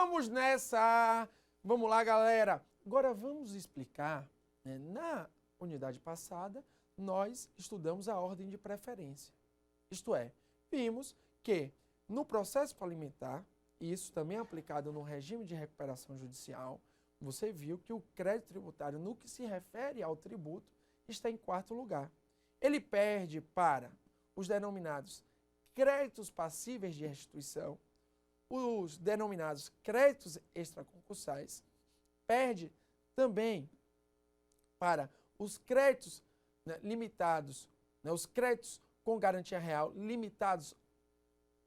Vamos nessa! Vamos lá, galera! Agora vamos explicar, né? Na unidade passada, nós estudamos a ordem de preferência. Isto é, vimos que no processo falimentar, e isso também é aplicado no regime de recuperação judicial, você viu que o crédito tributário, no que se refere ao tributo, está em quarto lugar. Ele perde para os denominados créditos passíveis de restituição, os denominados créditos extraconcursais, perde também para os créditos, né, limitados, né, os créditos com garantia real limitados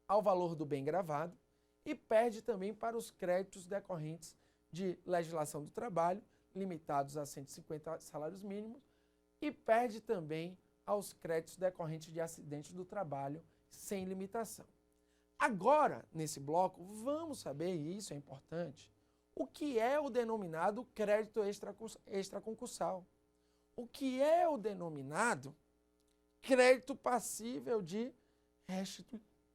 ao valor do bem gravado, e perde também para os créditos decorrentes de legislação do trabalho, limitados a 150 salários mínimos, e perde também aos créditos decorrentes de acidentes do trabalho sem limitação. Agora, nesse bloco, vamos saber, e isso é importante, o que é o denominado crédito extraconcursal. O que é o denominado crédito passível de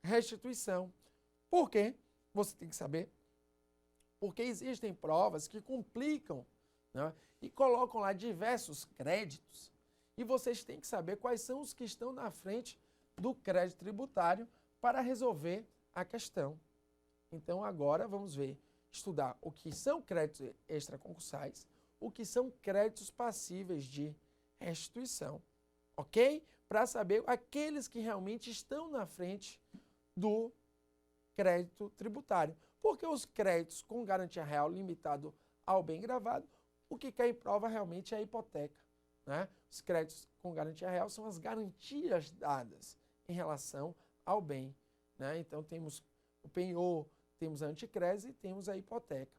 restituição. Por quê? Você tem que saber. Porque existem provas que complicam, né, e colocam lá diversos créditos, e vocês têm que saber quais são os que estão na frente do crédito tributário para resolver a questão. Então agora vamos estudar o que são créditos extraconcursais, o que são créditos passíveis de restituição, ok? Para saber aqueles que realmente estão na frente do crédito tributário. Porque os créditos com garantia real limitado ao bem gravado, o que cai em prova realmente é a hipoteca, né? Os créditos com garantia real são as garantias dadas em relação ao bem, né? Então temos o penhor, temos a anticrese e temos a hipoteca.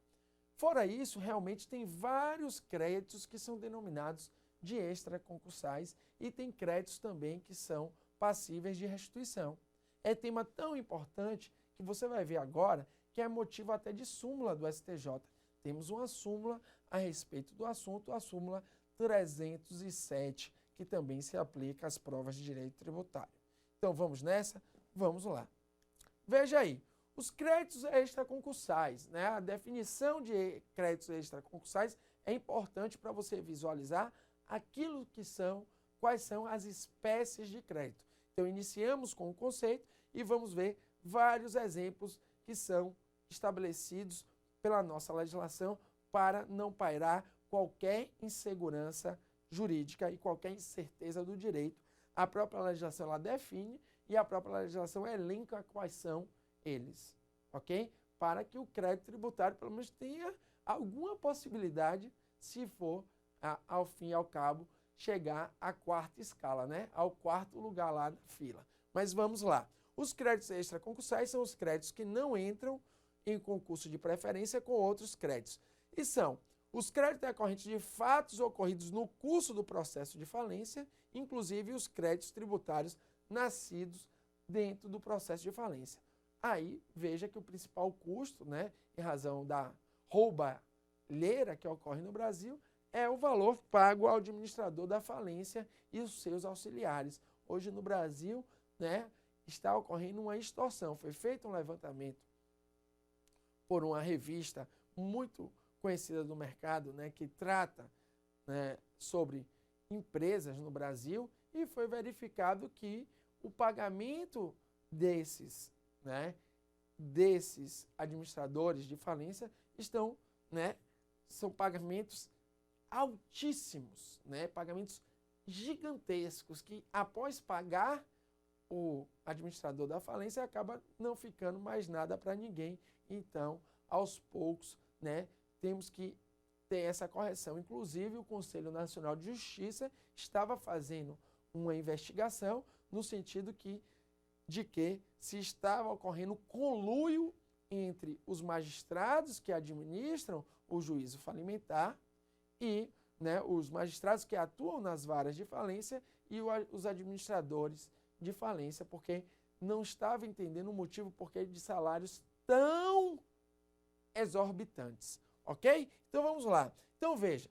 Fora isso, realmente tem vários créditos que são denominados de extraconcursais e tem créditos também que são passíveis de restituição. É tema tão importante que você vai ver agora que é motivo até de súmula do STJ. Temos uma súmula a respeito do assunto, a súmula 307, que também se aplica às provas de direito tributário. Então vamos nessa? Vamos lá. Veja aí, os créditos extraconcursais, né? A definição de créditos extraconcursais é importante para você visualizar aquilo que são, quais são as espécies de crédito. Então iniciamos com o conceito e vamos ver vários exemplos que são estabelecidos pela nossa legislação para não pairar qualquer insegurança jurídica e qualquer incerteza do direito. A própria legislação ela define e a própria legislação elenca quais são eles, ok? Para que o crédito tributário pelo menos tenha alguma possibilidade, se for, ao fim e ao cabo, chegar à quarta escala, né? Ao quarto lugar lá na fila. Mas vamos lá. Os créditos extraconcursais são os créditos que não entram em concurso de preferência com outros créditos. E são os créditos decorrentes de fatos ocorridos no curso do processo de falência, inclusive os créditos tributários nascidos dentro do processo de falência. Aí, veja que o principal custo, né, em razão da roubalheira que ocorre no Brasil, é o valor pago ao administrador da falência e os seus auxiliares. Hoje no Brasil, né, está ocorrendo uma extorsão. Foi feito um levantamento por uma revista muito conhecida do mercado, né, que trata, né, sobre empresas no Brasil, e foi verificado que o pagamento desses, né, desses administradores de falência estão, né, são pagamentos altíssimos, né, pagamentos gigantescos que após pagar o administrador da falência acaba não ficando mais nada para ninguém. Então, aos poucos, né, temos que ter essa correção. Inclusive, o Conselho Nacional de Justiça estava fazendo uma investigação no sentido de que se estava ocorrendo conluio entre os magistrados que administram o juízo falimentar e, né, os magistrados que atuam nas varas de falência e os administradores de falência, porque não estava entendendo o motivo porquê de salários tão exorbitantes, ok? Então vamos lá. Então veja,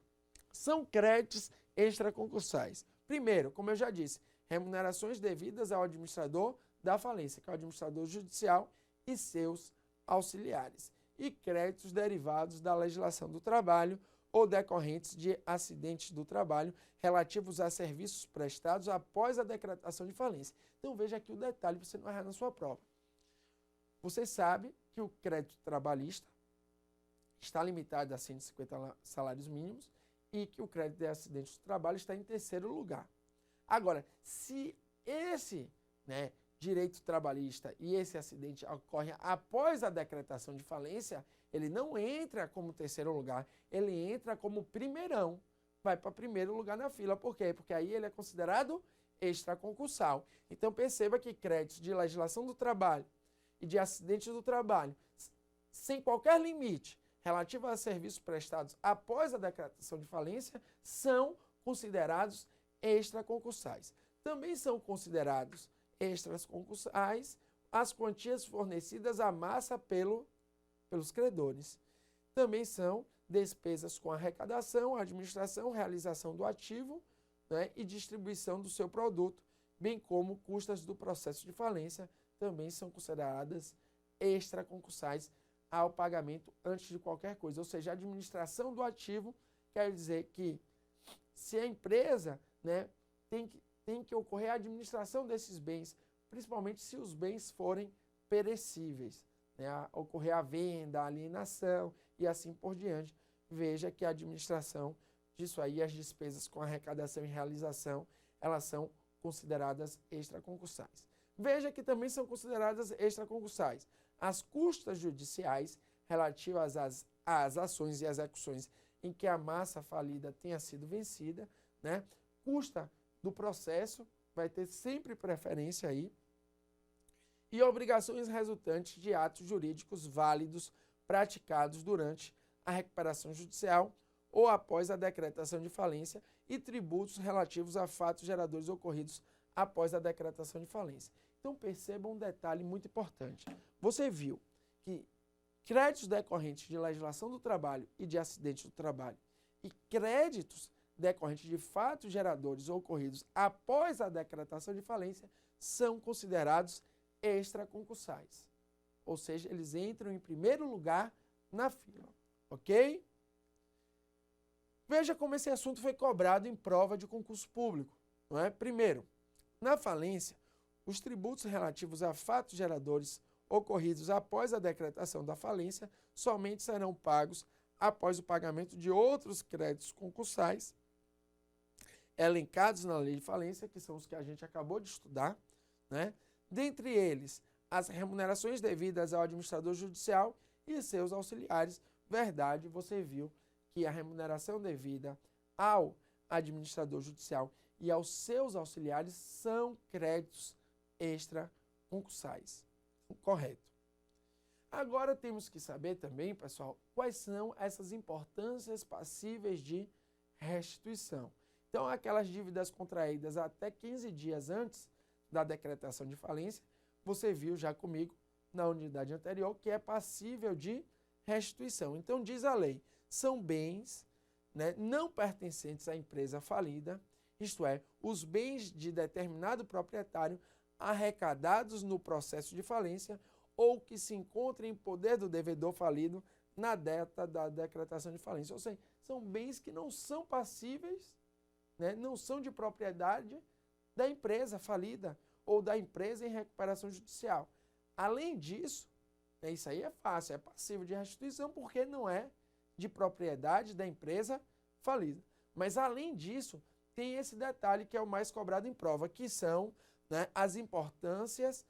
são créditos extraconcursais. Primeiro, como eu já disse, remunerações devidas ao administrador da falência, que é o administrador judicial e seus auxiliares. e créditos derivados da legislação do trabalho ou decorrentes de acidentes do trabalho relativos a serviços prestados após a decretação de falência. Então veja aqui o detalhe para você não errar na sua prova. Você sabe que o crédito trabalhista está limitado a 150 salários mínimos e que o crédito de acidente do trabalho está em terceiro lugar. Agora, se esse direito trabalhista e esse acidente ocorre após a decretação de falência, ele não entra como terceiro lugar, ele entra como primeirão, vai para primeiro lugar na fila. Por quê? Porque aí ele é considerado extraconcursal. Então perceba que créditos de legislação do trabalho e de acidente do trabalho, sem qualquer limite relativo a serviços prestados após a decretação de falência, são considerados extraconcursais. Também são considerados extraconcursais as quantias fornecidas à massa pelos credores. Também são despesas com arrecadação, administração, realização do ativo e distribuição do seu produto, bem como custas do processo de falência, também são consideradas extraconcursais ao pagamento antes de qualquer coisa. Ou seja, a administração do ativo quer dizer que se a empresa tem que ocorrer a administração desses bens, principalmente se os bens forem perecíveis, ocorrer a venda, a alienação e assim por diante. Veja que a administração disso aí, as despesas com arrecadação e realização, elas são consideradas extraconcursais. Veja que também são consideradas extraconcursais as custas judiciais relativas às ações e execuções em que a massa falida tenha sido vencida, custa do processo, vai ter sempre preferência aí, e obrigações resultantes de atos jurídicos válidos praticados durante a recuperação judicial ou após a decretação de falência e tributos relativos a fatos geradores ocorridos após a decretação de falência. Então perceba um detalhe muito importante. Você viu que créditos decorrentes de legislação do trabalho e de acidente do trabalho e créditos decorrentes de fatos geradores ocorridos após a decretação de falência são considerados extraconcursais. Ou seja, eles entram em primeiro lugar na fila, ok? Veja como esse assunto foi cobrado em prova de concurso público, não é? Primeiro, na falência, os tributos relativos a fatos geradores ocorridos após a decretação da falência somente serão pagos após o pagamento de outros créditos concursais elencados na lei de falência, que são os que a gente acabou de estudar, dentre eles as remunerações devidas ao administrador judicial e seus auxiliares. Verdade, você viu que a remuneração devida ao administrador judicial e aos seus auxiliares são créditos extraconcursais. Correto. Agora temos que saber também, pessoal, quais são essas importâncias passíveis de restituição. Então, aquelas dívidas contraídas até 15 dias antes da decretação de falência, você viu já comigo na unidade anterior que é passível de restituição. Então, diz a lei, são bens não pertencentes à empresa falida, isto é, os bens de determinado proprietário arrecadados no processo de falência ou que se encontrem em poder do devedor falido na data da decretação de falência. Ou seja, são bens que não são passíveis, não são de propriedade da empresa falida ou da empresa em recuperação judicial. Além disso, isso aí é fácil, é passível de restituição porque não é de propriedade da empresa falida. Mas, além disso, tem esse detalhe que é o mais cobrado em prova, que são as importâncias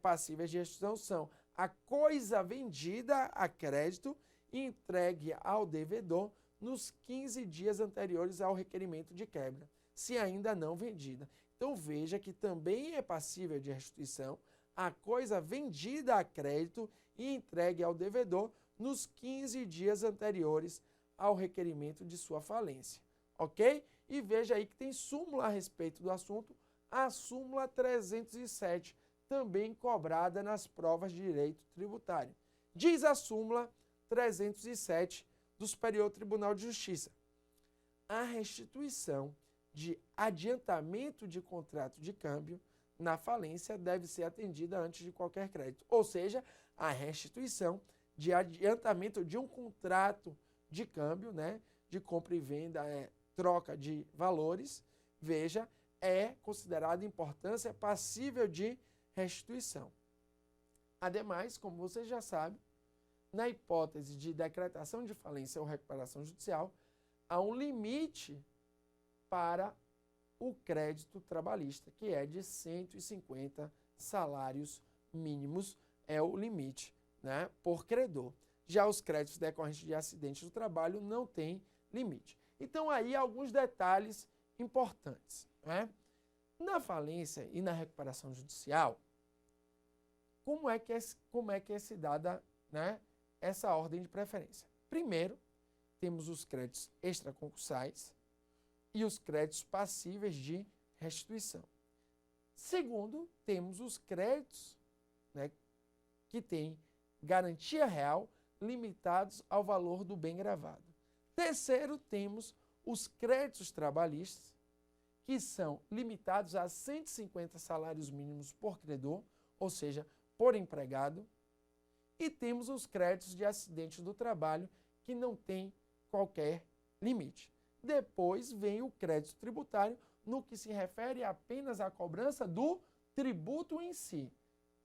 passíveis de restituição são a coisa vendida a crédito e entregue ao devedor nos 15 dias anteriores ao requerimento de quebra, se ainda não vendida. Então veja que também é passível de restituição a coisa vendida a crédito e entregue ao devedor nos 15 dias anteriores ao requerimento de sua falência, ok? E veja aí que tem súmula a respeito do assunto, a súmula 307, também cobrada nas provas de direito tributário. Diz a súmula 307 do Superior Tribunal de Justiça: a restituição de adiantamento de contrato de câmbio na falência deve ser atendida antes de qualquer crédito. Ou seja, a restituição de adiantamento de um contrato de câmbio, né, de compra e venda, troca de valores, veja, é considerada importância passível de restituição. Ademais, como você já sabe, na hipótese de decretação de falência ou recuperação judicial, há um limite para o crédito trabalhista, que é de 150 salários mínimos, é o limite, né, por credor. Já os créditos decorrentes de acidentes do trabalho não têm limite. Então, aí alguns detalhes importantes, né? Na falência e na recuperação judicial, como é que é se dada, né, essa ordem de preferência? Primeiro, temos os créditos extraconcursais e os créditos passíveis de restituição. Segundo, temos os créditos, né, que têm garantia real limitados ao valor do bem gravado. Terceiro, temos os créditos trabalhistas, que são limitados a 150 salários mínimos por credor, ou seja, por empregado. E temos os créditos de acidente do trabalho, que não tem qualquer limite. Depois vem o crédito tributário, no que se refere apenas à cobrança do tributo em si.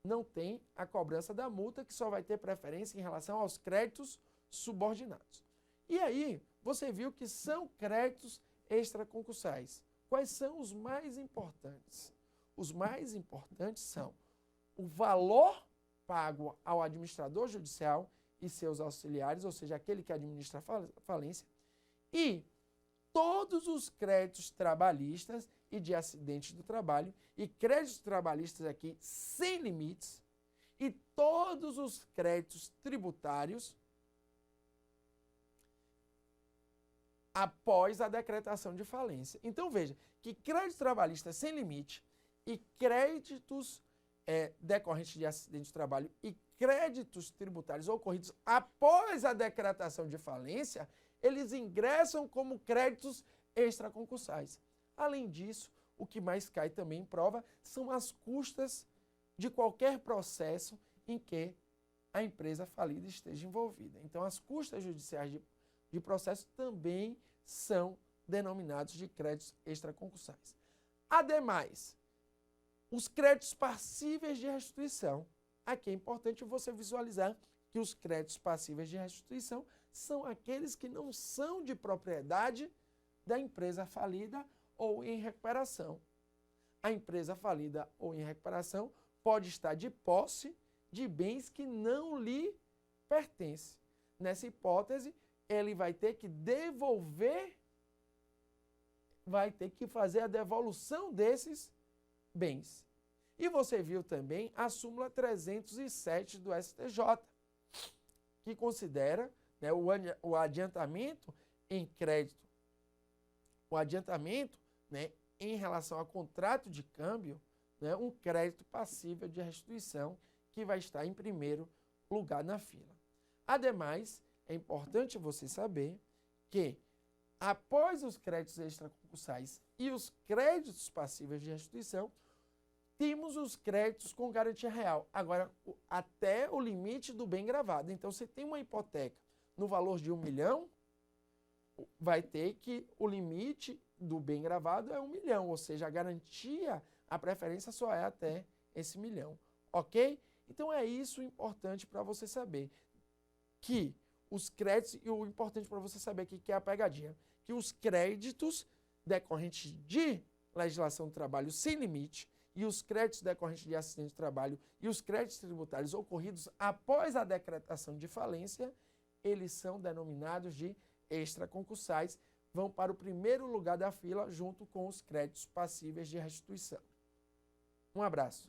Não tem a cobrança da multa, que só vai ter preferência em relação aos créditos subordinados. E aí, você viu que são créditos extraconcursais. Quais são os mais importantes? Os mais importantes são o valor pago ao administrador judicial e seus auxiliares, ou seja, aquele que administra a falência, e todos os créditos trabalhistas e de acidentes do trabalho, e créditos trabalhistas aqui sem limites, e todos os créditos tributários após a decretação de falência. Então, veja que crédito trabalhista sem limite e créditos decorrentes de acidente de trabalho e créditos tributários ocorridos após a decretação de falência, eles ingressam como créditos extraconcursais. Além disso, o que mais cai também em prova são as custas de qualquer processo em que a empresa falida esteja envolvida. Então, as custas judiciais de processo também são denominados de créditos extraconcursais. Ademais, os créditos passíveis de restituição. Aqui é importante você visualizar que os créditos passíveis de restituição são aqueles que não são de propriedade da empresa falida ou em recuperação. A empresa falida ou em recuperação pode estar de posse de bens que não lhe pertencem. Nessa hipótese, ele vai ter que devolver, vai ter que fazer a devolução desses bens. E você viu também a súmula 307 do STJ, que considera, né, o adiantamento em crédito, o adiantamento, né, em relação a contrato de câmbio, né, um crédito passível de restituição que vai estar em primeiro lugar na fila. Ademais, é importante você saber que, após os créditos extraconcursais e os créditos passíveis de restituição, temos os créditos com garantia real. Agora, até o limite do bem gravado. Então, se tem uma hipoteca no valor de 1 milhão, vai ter que o limite do bem gravado é 1 milhão, ou seja, a garantia, a preferência só é até esse 1 milhão, ok? Então, é isso importante para você saber, que os créditos, e o importante para você saber aqui, que é a pegadinha, que os créditos decorrentes de legislação do trabalho sem limite e os créditos decorrentes de acidente de trabalho e os créditos tributários ocorridos após a decretação de falência, eles são denominados de extraconcursais, vão para o primeiro lugar da fila junto com os créditos passíveis de restituição. Um abraço.